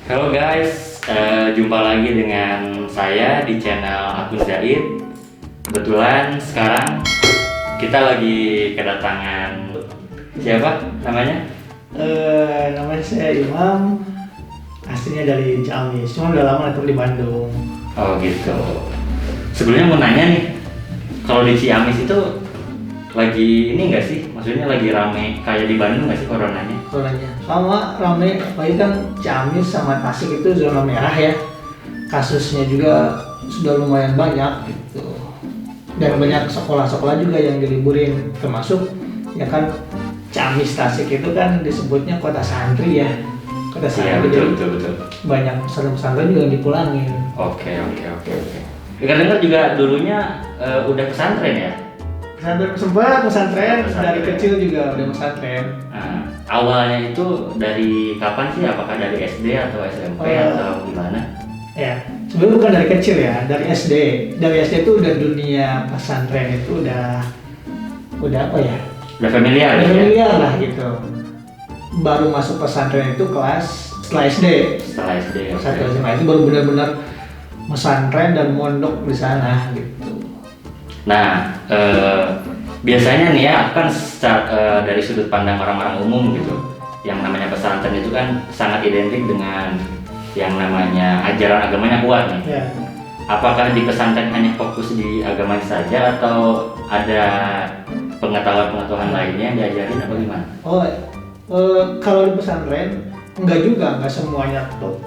Halo guys, jumpa lagi dengan saya di channel Akun Zaid. Kebetulan sekarang kita lagi kedatangan siapa namanya? Namanya saya Imam, aslinya dari Ciamis, cuma udah lama netep di Bandung. Oh gitu. Sebelumnya mau nanya nih, kalau di Ciamis itu lagi ini nggak sih? Maksudnya lagi rame kayak di Bandung nggak sih coronanya? Corona sama rame, apalagi kan Ciamis sama Tasik itu zona merah ya. Kasusnya juga sudah lumayan banyak gitu. Dan banyak sekolah-sekolah juga yang diliburin, termasuk ya kan Ciamis Tasik itu kan disebutnya kota santri ya. Kota Iya santri, betul jadi betul betul. banyak pesantren-pesantren juga yang dipulangin. Oke. Dengar juga dulunya udah pesantren ya? Pesantren sempat pesantren, Pesantren. dari kecil juga udah pesantren. Nah, awalnya itu dari kapan sih? Apakah dari SD atau SMP atau gimana? Ya, sebenarnya bukan dari kecil ya, dari SD. Dari SD itu udah dunia pesantren itu udah apa ya? Udah familiar Udah ya? familiar lah gitu. Baru masuk pesantren itu kelas setelah SD. Setelah SD. Oke. Satu SMA itu baru benar-benar pesantren dan mondok di sana gitu. Nah, biasanya nih ya, aku kan dari sudut pandang orang-orang umum gitu, yang namanya pesantren itu kan sangat identik dengan yang namanya ajaran agamanya kuat nih. Ya. Apakah di pesantren hanya fokus di agamanya saja atau ada pengetahuan-pengetahuan lainnya yang diajarin apa gimana? Oh, kalau di pesantren enggak semuanya tuh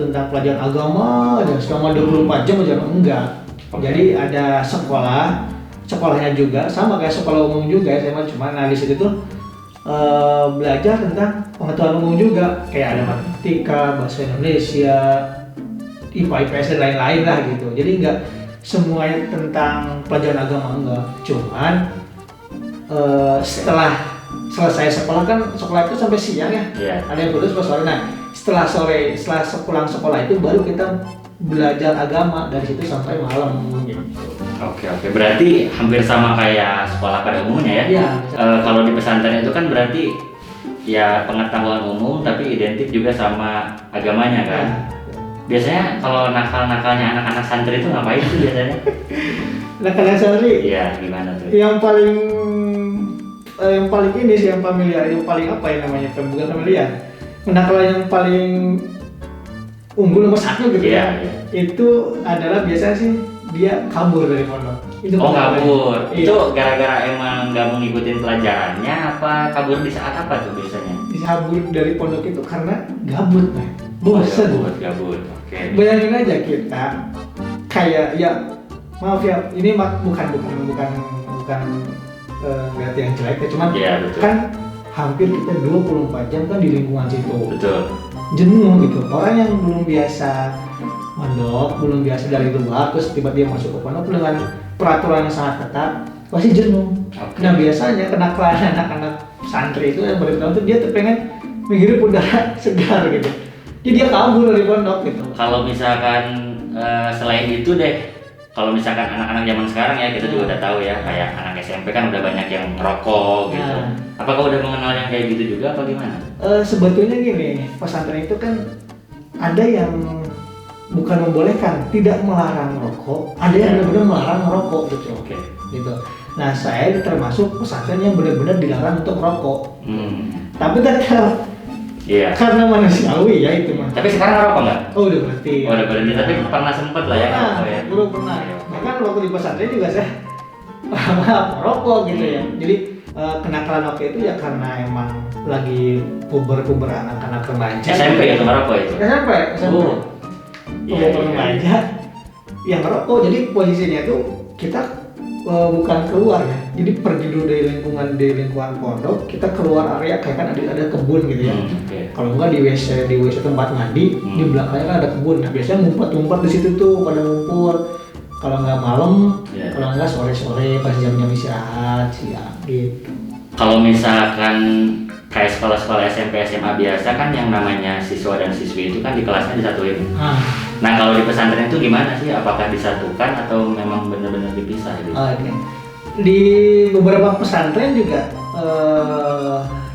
tentang pelajaran agama dan selama 24 jam aja enggak. Oke. Jadi ada sekolahnya juga sama kayak sekolah umum juga SMA, cuma nah di situ tuh belajar tentang pengetahuan umum juga kayak ada matematika, bahasa Indonesia, IPA, IPS dan lain-lain lah gitu. Jadi enggak semuanya tentang pelajaran agama enggak. Cuman setelah selesai sekolah kan sekolah itu sampai siang ya. Iya. Ada yang lulus pas sore. Nah, setelah pulang sekolah itu baru kita belajar agama dari situ sampai malam gitu. Oke. Berarti hampir sama kayak sekolah pada umumnya ya? Iya. Kalau di pesantren itu kan berarti ya pengetahuan umum tapi identik juga sama agamanya kan? Ya. Biasanya kalau nakal-nakalnya anak-anak santri itu ngapain sih biasanya? Nah, kalian sendiri Iya, gimana tuh? yang paling ini sih yang familiar, yang paling apa ya namanya? Bukan familiar. Kenakalan yang paling unggul nomor satu gitu Iya. itu adalah biasanya sih dia kabur dari pondok. Itu Oh kenakalan. kabur, Iya. itu gara-gara emang nggak mau ngikutin pelajarannya apa kabur di saat apa tuh biasanya? Kabur dari pondok itu karena gabut, man. Bosan. Oh, gabut, oke. Bayangin aja kita kayak ya maaf ya ini bukan berarti yang jelek ya, cuman Iya betul. kan hampir kita 24 jam kan di lingkungan situ. Betul. Jenuh gitu. Orang yang belum biasa mondok, belum biasa dari luar terus tiba-tiba masuk ke pondok dengan peraturan yang sangat ketat, pasti jenuh. Oke. Nah, biasanya kenakalan anak-anak santri itu yang beritahu tuh dia tuh pengen menghirup udara segar gitu. Jadi dia kabur dari pondok gitu. Kalau misalkan selain itu deh, kalau misalkan anak-anak zaman sekarang ya kita juga udah tahu ya kayak anak SMP kan udah banyak yang ngerokok gitu. Nah. Apakah udah mengenal yang kayak gitu juga apa gimana? Sebetulnya gini, pesantren itu kan ada yang bukan membolehkan, tidak melarang merokok, ada yang benar-benar melarang merokok gitu. Oke. Gitu. Nah, saya termasuk pesantren yang benar-benar dilarang untuk merokok. Tapi tetap Iya. karena manusiawi ya itu mah. Tapi sekarang ngerokok nggak? Oh, udah berarti. Oh, udah berhenti, tapi pernah sempet lah ya ngerokok ya. Dulu pernah. Oke, oke. Bahkan waktu di pesantren juga saya merokok gitu ya. Jadi kenakalan waktu itu ya karena emang lagi puber anak-anak remaja. SMP itu ngerokok itu? SMP. Oh. Iya. Remaja yang ngerokok. Jadi posisinya tuh kita bukan keluar ya. Jadi pergi dulu dari lingkungan pondok, kita keluar area kayak kan ada kebun gitu ya. Oke. Kalau enggak di WC tempat mandi, di belakangnya kan ada kebun. Nah, biasanya ngumpet di situ tuh pada ngumpul. Kalau nggak malam, Iya. kalau nggak sore-sore pas jam-jam istirahat siang gitu. Kalau misalkan kayak sekolah-sekolah SMP SMA biasa kan yang namanya siswa dan siswi itu kan di kelasnya disatuin. Nah kalau di pesantren itu gimana sih? Apakah disatukan atau memang benar-benar dipisah gitu? Oke. Di beberapa pesantren juga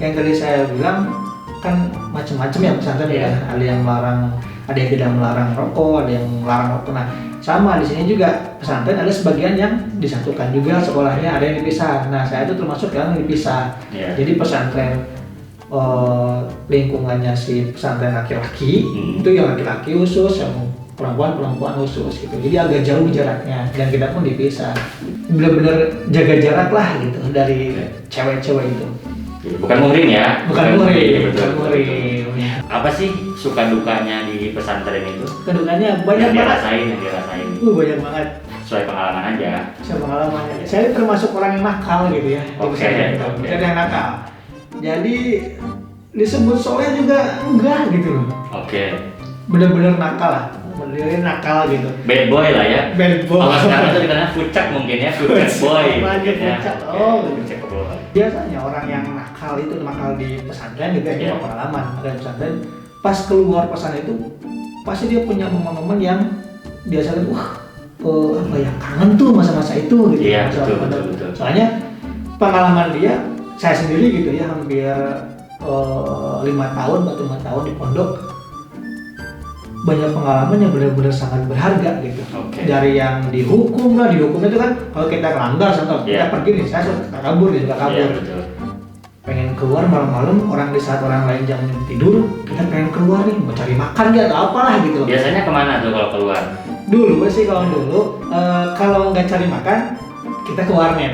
yang tadi saya bilang kan macam-macam ya pesantren Iya. ya. Ada yang melarang, ada yang tidak melarang rokok, ada yang melarang rokok. Nah, sama di sini juga pesantren ada sebagian yang disatukan juga sekolahnya, ada yang dipisah. Nah, saya itu termasuk yang dipisah. Iya. Jadi pesantren lingkungannya si pesantren laki-laki itu yang laki-laki khusus, yang perempuan khusus gitu. Jadi agak jauh jaraknya dan kita pun dipisah. Bener-bener jaga jarak lah gitu dari cewek-cewek itu. Bukan muhrim ya? Bukan muhrim, betul, bukan betul. muhrim. Apa sih suka dukanya di pesantren itu? Kedukannya banyak yang banget. dirasain. Banyak banget. Sesuai pengalaman aja. Saya pengalamannya. Saya termasuk orang yang nakal gitu ya. Oke, oke. Bukan yang nakal. Jadi disebut soleh juga enggak gitu loh. Oke. Bener-bener nakal lah. Bener-bener nakal gitu. Bad boy lah ya. Bad boy. Kalau sekarang itu dikenal fucek mungkin ya, fucek boy. Banyak mungkin ya. fucek. Oke, Oh. fucek boy. Biasanya orang yang nakal itu nakal di pesantren gitu ya, Iya. pengalaman ada di pesantren. Pas keluar pesantren itu pasti dia punya momen-momen yang biasanya apa ya, kangen tuh masa-masa itu gitu. Iya, Masa- betul. Soalnya pengalaman dia, saya sendiri gitu ya, hampir 5 tahun atau 5 tahun di pondok, banyak pengalaman yang benar-benar sangat berharga gitu. Oke. Dari yang dihukum itu kan kalau kita melanggar, contoh Iya. kita pergi nih, saya suka kabur nih, suka kabur, Iya, betul. pengen keluar malam-malam, orang di saat orang lain jam tidur, kita pengen keluar nih, mau cari makan gitu atau apalah gitu. Biasanya kemana tuh kalau keluar? Dulu sih kalau nggak cari makan, kita ke warnet.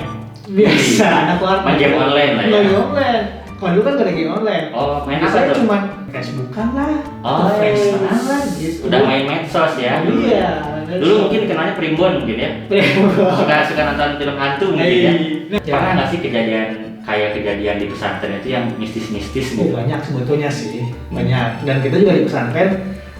Biasa, anak warnet. Main game online lah ya? Main game online. Kalau dulu kan nggak ada game online. Oh, main apa Saya tuh? cuman Facebookan lah. Oh, atau Facebook. lah gitu. Udah main medsos ya dulu. Iya. Dulu mungkin kenalnya Primbon mungkin ya. Suka nonton film hantu mungkin ya. Pernah nggak sih kejadian di pesantren itu yang mistis-mistis gitu? Banyak sebetulnya sih, banyak. Dan kita juga di pesantren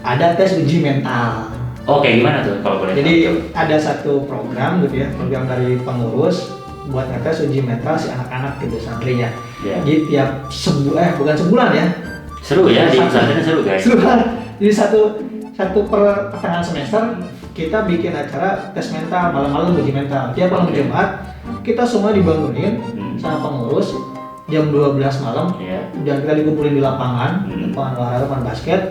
ada tes uji mental. Oh, kayak gimana tuh kalau boleh Jadi tahu? ada satu program gitu ya, program dari pengurus buat ngetes uji mental si anak-anak gitu santrinya. Iya. Jadi tiap bukan sebulan ya. Seru ya, di pesantren seru guys. Sebulan. Jadi satu pertengahan semester kita bikin acara tes mental, malam-malam uji mental. Tiap malam Oke. Jumat kita semua dibangunin sama pengurus jam 12 malam. Iya. Dan kita dikumpulin di lapangan, Hmm. lapangan olahraga, lapangan basket.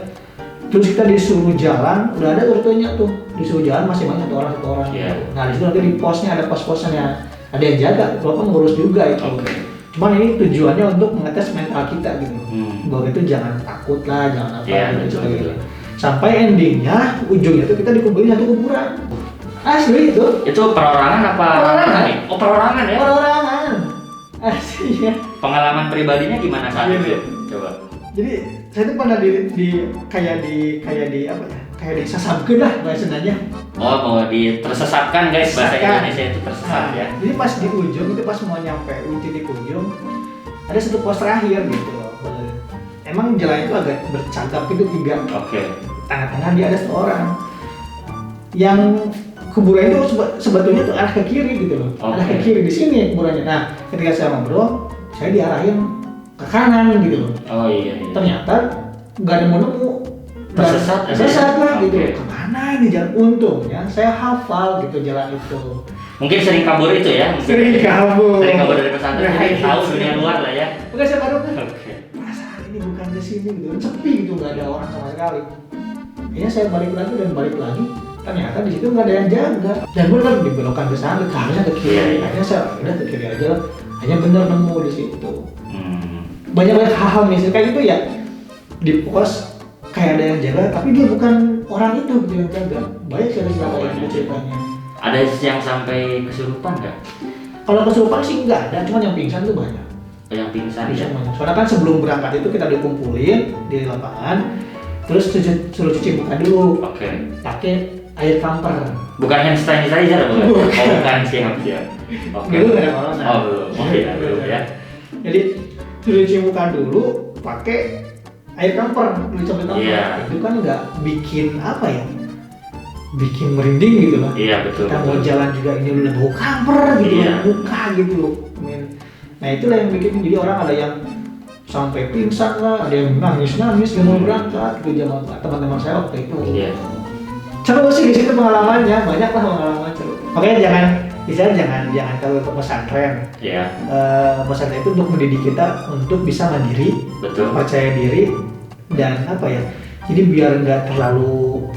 Terus kita disuruh jalan, udah ada urutannya tuh, disuruh jalan masing-masing satu orang. Iya. Nah di situ nanti di posnya ada pos-posnya, ada yang jaga, kalau pengurus juga itu. Oke. Cuman ini tujuannya untuk mengetes mental kita gitu. Bahwa itu jangan takut lah, jangan apa Iya, gitu, betul, sebagainya. betul. Sampai endingnya, ujungnya itu kita dikumpulin satu kuburan. Asli itu. Itu perorangan apa? Perorangan. Oh, perorangan ya. Perorangan. Asli ya. Pengalaman pribadinya gimana saat Iya, itu? iya. Coba. Jadi saya tuh pernah kayak di apa ya? Kayak disasabkeun lah bahasanya. Oh, mau tersesatkan guys, bahasa Tersesatkan. Indonesia itu tersesat ya. Jadi pas di ujung itu pas mau nyampe titik ujung ada satu pos terakhir gitu loh. Emang jalan itu agak bercagak gitu, 3. Oke. Tengah-tengah dia ada seorang yang kuburan itu sebetulnya tuh arah ke kiri gitu loh. Arah ke Oke. kiri di sini kuburannya. Nah, ketika saya ngobrol, saya diarahin ke kanan gitu loh. Oh iya. Ternyata nggak ada mau nemu. Tersesat aja. Tersesat lah gitu. Oke. Kemana ini jalan? Untungnya saya hafal gitu jalan itu. Mungkin sering kabur itu ya? Mungkin. Sering kabur. Sering kabur dari pesantren, Nah, jadi tahu itu. dunia luar lah ya. Bukan saya baru kan. Oke. Perasaan ini bukan di sini gitu, sepi gitu, nggak ada orang sama sekali. Akhirnya saya balik lagi, ternyata di situ nggak ada yang jaga. Dan benar dibelokkan ke sana, harusnya ke kiri. Iya, iya. Akhirnya saya udah ke kiri aja lah. Hanya benar nemu di situ. Hmm. Banyak hal-hal misal kayak gitu ya. Di pos kayak ada yang jaga, tapi dia bukan orang itu gitu yang jaga. Banyak sekali ceritanya. Ada yang sampai kesurupan nggak? Kalau kesurupan sih nggak ada, cuma yang pingsan tuh banyak. Yang pingsan ya? Pingsan banyak. Soalnya kan sebelum berangkat itu kita dikumpulin di lapangan, terus suruh cuci muka dulu, Oke. pakai air kamper. Bukan hand sanitizer bukan? Bukan. Oh bukan, siap. Oke. Dulu nggak ada corona. Oh belum. Oh iya belum ya. Jadi suruh cuci muka dulu, pakai air kamper, dulu coba kamper. Iya. Itu kan nggak bikin apa ya? Bikin merinding gitu lah. Iya betul. Kita mau betul. jalan juga ini udah bau kamper gitu, Iya. muka gitu loh. Men. Nah itulah yang bikin jadi orang ada yang sampai pingsan lah, ada yang nangis gak mau berangkat gitu zaman teman-teman saya waktu itu. Iya. Seru sih di situ pengalamannya, banyak lah pengalaman seru. Makanya misalnya jangan kalau untuk pesantren. Iya, Pesantren itu untuk mendidik kita untuk bisa mandiri, betul. percaya diri, dan apa ya? Jadi biar nggak terlalu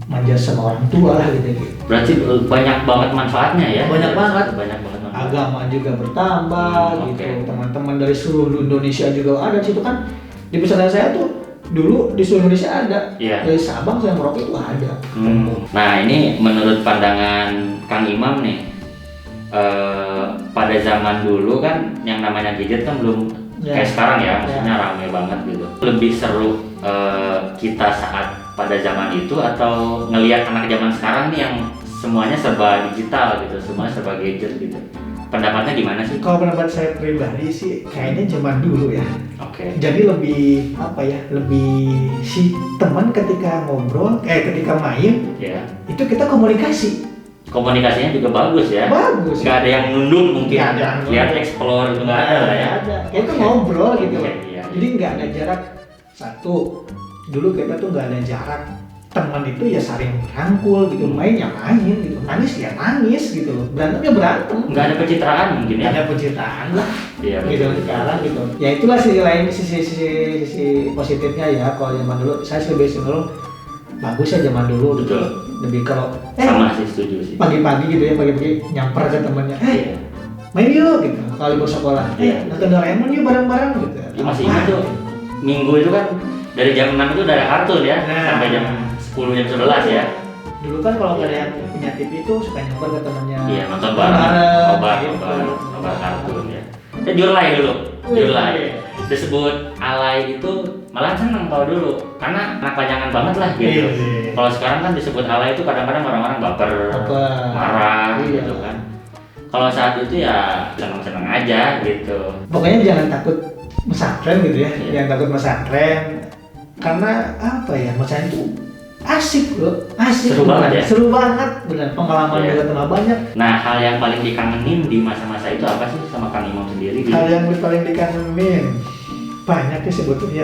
manja sama orang tua lah gitu. Berarti banyak banget manfaatnya ya? Banyak banget. Banyak banget manfaatnya. Agama juga bertambah gitu. Oke. Teman-teman dari seluruh Indonesia juga ada situ kan. Di pesantren saya tuh dulu di seluruh Indonesia ada. Iya. Dari Sabang sampai Merauke itu ada. Nah ini menurut pandangan Kang Imam nih, pada zaman dulu kan yang namanya gadget kan belum kayak sekarang ya, maksudnya rame banget gitu. Lebih seru kita saat pada zaman itu atau ngelihat anak zaman sekarang nih yang semuanya serba digital gitu, semuanya serba gadget gitu. Pendapatnya gimana sih? Kalau pendapat saya pribadi sih kayaknya zaman dulu ya. Oke. Jadi lebih apa ya? Lebih si teman ketika ngobrol, ketika main Ya. itu kita komunikasi. Komunikasinya juga bagus ya. Bagus. Nggak ada yang nunduk mungkin. Nggak ada yang Lihat nunduk. explore itu nggak ada lah ya. Ada. Itu ngobrol gitu. Oke, iya. Jadi nggak ada jarak. Satu, dulu kita tuh nggak ada jarak. Teman itu ya saling merangkul gitu, main ya main gitu, nangis ya nangis gitu, berantem ya berantem. Nggak ada pencitraan mungkin ya. Nggak ada pencitraan lah. Iya. Gitu betul. sekarang gitu. Ya itulah sisi lain, sisi positifnya ya. Kalau zaman dulu saya lebih cenderung bagus ya zaman dulu gitu. Betul. Lebih kalau Sama sih, setuju sih. pagi-pagi gitu ya, pagi-pagi nyamper ke temannya, Iya. main yuk gitu. Kalau libur sekolah, Iya. nonton Doraemon yuk bareng-bareng gitu. Ya, masih ingat tuh minggu itu kan dari jam 6 itu udah ada kartun ya, Nah. sampai jam 10 jam 11 ya. Dulu kan kalau nggak ada yang punya TV itu suka nyamper ke temannya. Iya, nonton bareng, nobar gitu. kartun ya. Ya Jurlai dulu, Jurlai. Disebut alay itu malah seneng kalau dulu, karena anak pajangan banget lah gitu. Iya. Kalau sekarang kan disebut alay itu kadang-kadang orang-orang baper, marah Iya. gitu kan. Kalau saat itu ya seneng-seneng aja gitu. Pokoknya jangan takut pesantren gitu ya, Iya. jangan takut pesantren. Karena apa ya, pesantren itu asik loh, asik. Seru banget ya? Seru banget, benar. Pengalaman Iya. juga tambah banyak. Nah, hal yang paling dikangenin di masa-masa itu apa sih sama Kang Imam sendiri? Hal yang paling dikangenin banyak ya sebetulnya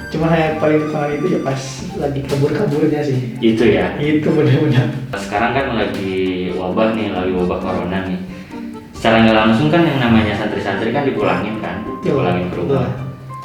Cuma yang paling dikangenin itu ya pas lagi kabur-kaburnya sih. Itu ya. Itu benar-benar. Sekarang kan lagi wabah nih, lagi wabah corona nih. Secara nggak langsung kan yang namanya santri-santri kan dipulangin kan, dipulangin ke rumah.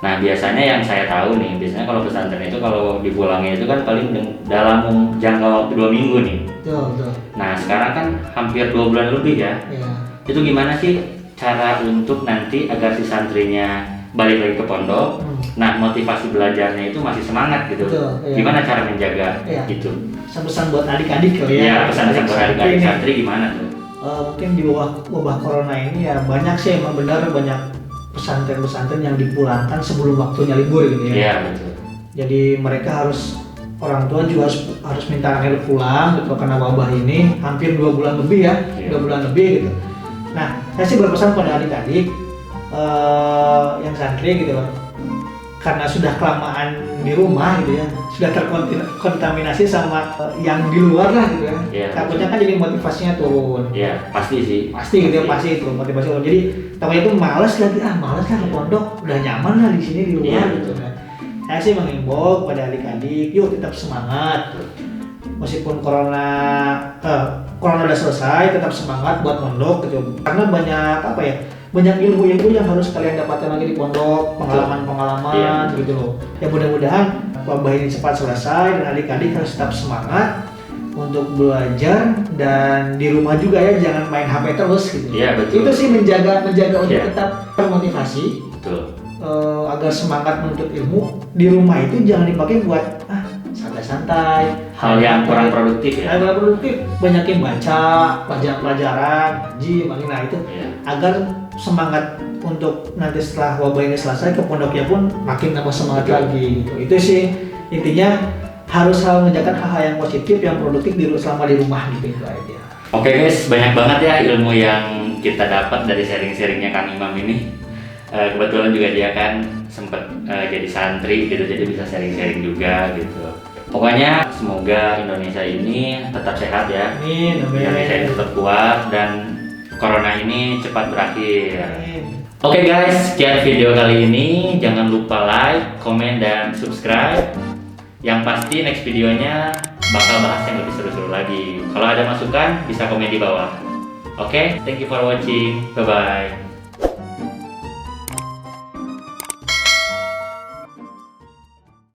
Nah biasanya yang saya tahu nih, biasanya kalau pesantren itu kalau dipulangin itu kan paling dalam jangka waktu 2 minggu nih. Betul. Nah sekarang kan hampir 2 bulan lebih ya. Ya. Itu gimana sih cara untuk nanti agar si santrinya balik lagi ke pondok? Nah motivasi belajarnya itu masih semangat gitu. Betul, iya. Gimana cara menjaga Iya. itu? Pesan buat adik-adik kali ya. Iya, pesan-pesan buat adik-adik ini. santri gimana tuh? Mungkin di wabah corona ini ya banyak sih emang benar banyak pesantren-pesantren yang dipulangkan sebelum waktunya libur gitu ya. Iya betul. Jadi mereka orang tua juga harus minta anaknya pulang gitu karena wabah ini hampir 2 bulan lebih ya, Iya. 2 bulan lebih gitu. Nah, saya sih berpesan pada adik-adik yang santri gitu loh. Karena sudah kelamaan di rumah gitu ya, sudah terkontaminasi sama yang di luar lah gitu ya. Iya. Takutnya kan jadi motivasinya turun. Iya pasti sih. Pasti gitu ya, pasti itu motivasi turun. Jadi takutnya itu malas lagi, malas lah ke pondok, udah nyaman lah di sini di luar Iya, gitu betul. kan. Saya sih mengimbau pada adik-adik, yuk tetap semangat. Meskipun corona udah selesai, tetap semangat buat pondok gitu. Karena banyak ilmu-ilmu yang harus kalian dapatkan lagi di pondok, pengalaman-pengalaman Iya. gitu loh. Ya mudah-mudahan wabah ini cepat selesai dan adik-adik harus tetap semangat untuk belajar dan di rumah juga ya, jangan main HP terus gitu. Iya betul. Itu sih menjaga untuk Iya. tetap termotivasi Betul. agar semangat menuntut ilmu. Di rumah itu jangan dipakai buat santai-santai, Hal yang kurang produktif ya. kurang produktif. Banyakin baca, pelajaran, ngaji, nah itu Iya. agar semangat untuk nanti setelah wabah ini selesai ke pondoknya pun makin tambah semangat Betul. lagi gitu. Itu sih intinya, harus mengerjakan hal-hal yang positif yang produktif selama di rumah gitu itu aja. Oke guys, banyak banget ya ilmu yang kita dapat dari sharing-sharingnya Kang Imam ini. Kebetulan juga dia kan sempat jadi santri gitu, jadi bisa sharing-sharing juga gitu. Pokoknya semoga Indonesia ini tetap sehat ya. Amin, Indonesia ini tetap kuat dan corona ini cepat berakhir. Amin. Oke guys, sekian video kali ini. Jangan lupa like, komen, dan subscribe. Yang pasti next videonya bakal bahas yang lebih seru-seru lagi. Kalau ada masukan bisa komen di bawah. Oke, thank you for watching. Bye bye.